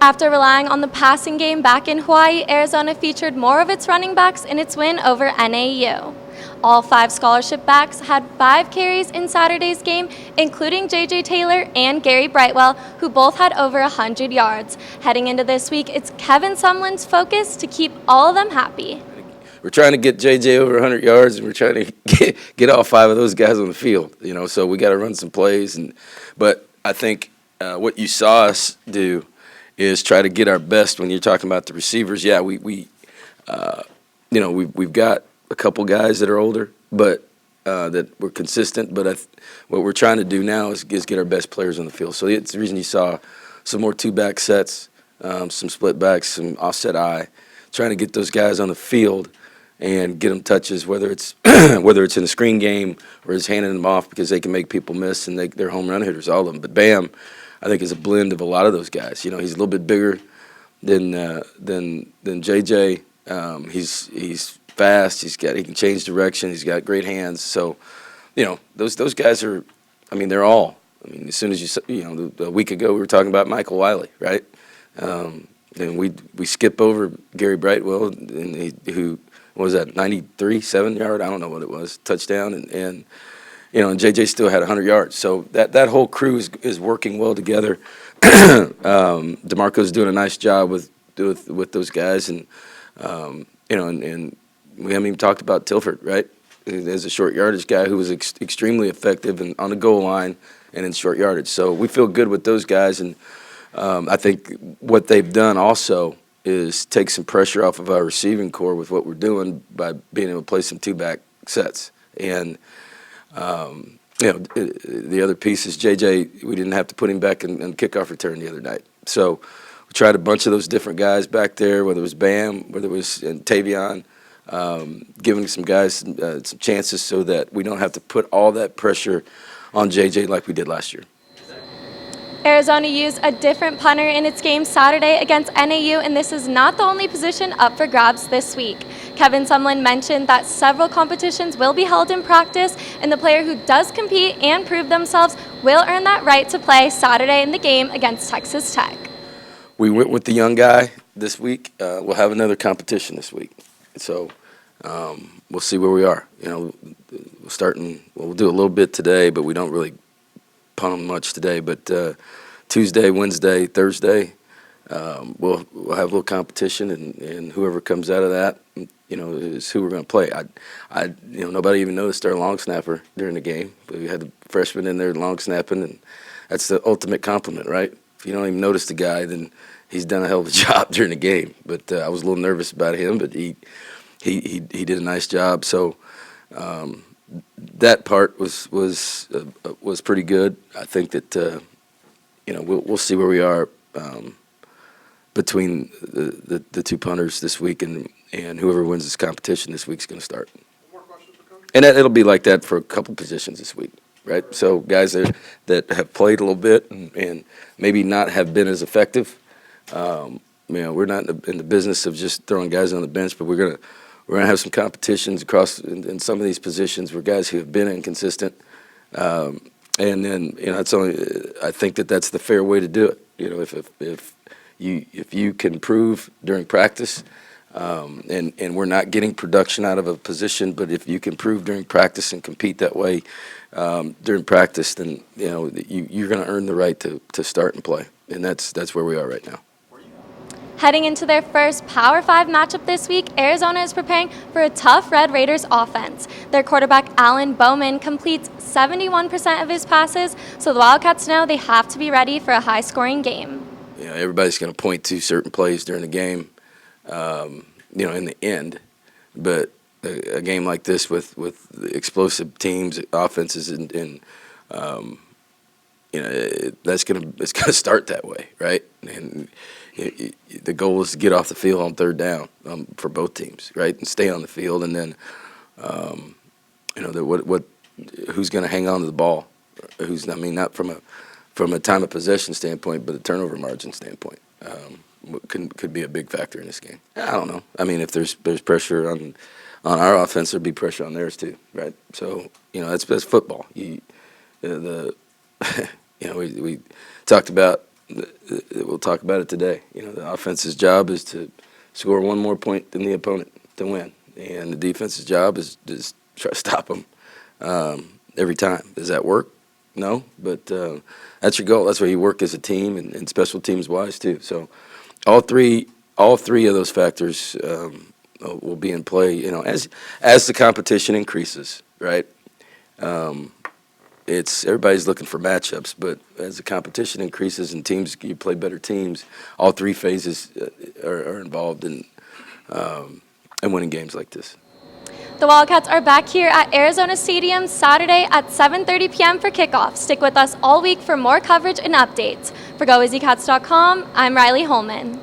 After relying on the passing game back in Hawaii, Arizona featured more of its running backs in its win over NAU. All 5 scholarship backs had 5 carries in Saturday's game, including J.J. Taylor and Gary Brightwell, who both had over 100 yards. Heading into this week, it's Kevin Sumlin's focus to keep all of them happy. We're trying to get J.J. over 100 yards, and we're trying to get all 5 of those guys on the field. So we got to run some plays. But I think what you saw us do is try to get our best when you're talking about the receivers. Yeah, we've got a couple guys that are older, but that were consistent. But what we're trying to do now is get our best players on the field. So it's the reason you saw some more 2-back sets, some split backs, some offset eye, trying to get those guys on the field and get them touches, whether it's in a screen game or just handing them off because they can make people miss and they're home run hitters, all of them. But Bam, I think, is a blend of a lot of those guys. He's a little bit bigger than JJ. He's fast. He can change direction. He's got great hands. So, those guys are. They're all. As soon as a week ago we were talking about Michael Wiley, right? And we skip over Gary Brightwell, and who what was that, 7-yard? I don't know what it was, touchdown, and JJ still had 100 yards. So that whole crew is working well together. DeMarco's doing a nice job with those guys, and and we haven't even talked about Tilford, right? As a short yardage guy who was extremely effective and on the goal line and in short yardage. So we feel good with those guys, and I think what they've done also is take some pressure off of our receiving core with what we're doing by being able to play some 2-back sets. And the other piece is JJ. We didn't have to put him back in kickoff return the other night. So we tried a bunch of those different guys back there, whether it was Bam, whether it was Tavion, giving some guys some chances so that we don't have to put all that pressure on JJ like we did last year. Arizona used a different punter in its game Saturday against NAU, and this is not the only position up for grabs this week. Kevin Sumlin mentioned that several competitions will be held in practice, and the player who does compete and prove themselves will earn that right to play Saturday in the game against Texas Tech. We went with the young guy this week. We'll have another competition this week. So we'll see where we are. We'll do a little bit today, but we don't really punt them much today. But Tuesday, Wednesday, Thursday, we'll have a little competition, and whoever comes out of that, is who we're going to play. Nobody even noticed our long snapper during the game. We had the freshman in there long snapping, and that's the ultimate compliment, right? If you don't even notice the guy, then he's done a hell of a job during the game. But I was a little nervous about him, but he did a nice job. So that part was pretty good. I think that we'll see where we are between the 2 punters this week, and whoever wins this competition this week is going to start. More questions for Coach? And it'll be like that for a couple positions this week, right? So guys that have played a little bit and maybe not have been as effective. We're not in the business of just throwing guys on the bench, but we're gonna have some competitions across in some of these positions where guys who have been inconsistent, and then it's only. I think that's the fair way to do it. If you can prove during practice, and we're not getting production out of a position, but if you can prove during practice and compete that way during practice, then you're going to earn the right to start and play, and that's where we are right now. Heading into their first Power 5 matchup this week, Arizona is preparing for a tough Red Raiders offense. Their quarterback, Alan Bowman, completes 71% of his passes, so the Wildcats know they have to be ready for a high-scoring game. Everybody's going to point to certain plays during the game, in the end. But a game like this with explosive teams, offenses, and it's going to start that way, right? And the goal is to get off the field on 3rd down for both teams, right, and stay on the field, and then who's going to hang on to the ball? Not from a time of possession standpoint, but a turnover margin standpoint. Could be a big factor in this game. I don't know. If there's pressure on our offense, there'd be pressure on theirs too, right? So that's football. We talked about we'll talk about it today. You know, the offense's job is to score one more point than the opponent to win, and the defense's job is just try to stop them every time. Does that work? No, but that's your goal. That's where you work as a team and special teams wise too. So all three of those factors will be in play. You know, as the competition increases, right? It's everybody's looking for matchups, but as the competition increases and you play better teams, all three phases are involved in winning games like this. The Wildcats are back here at Arizona Stadium Saturday at 7:30 p.m. for kickoff. Stick with us all week for more coverage and updates. For GOAZCATS.com, I'm Riley Holman.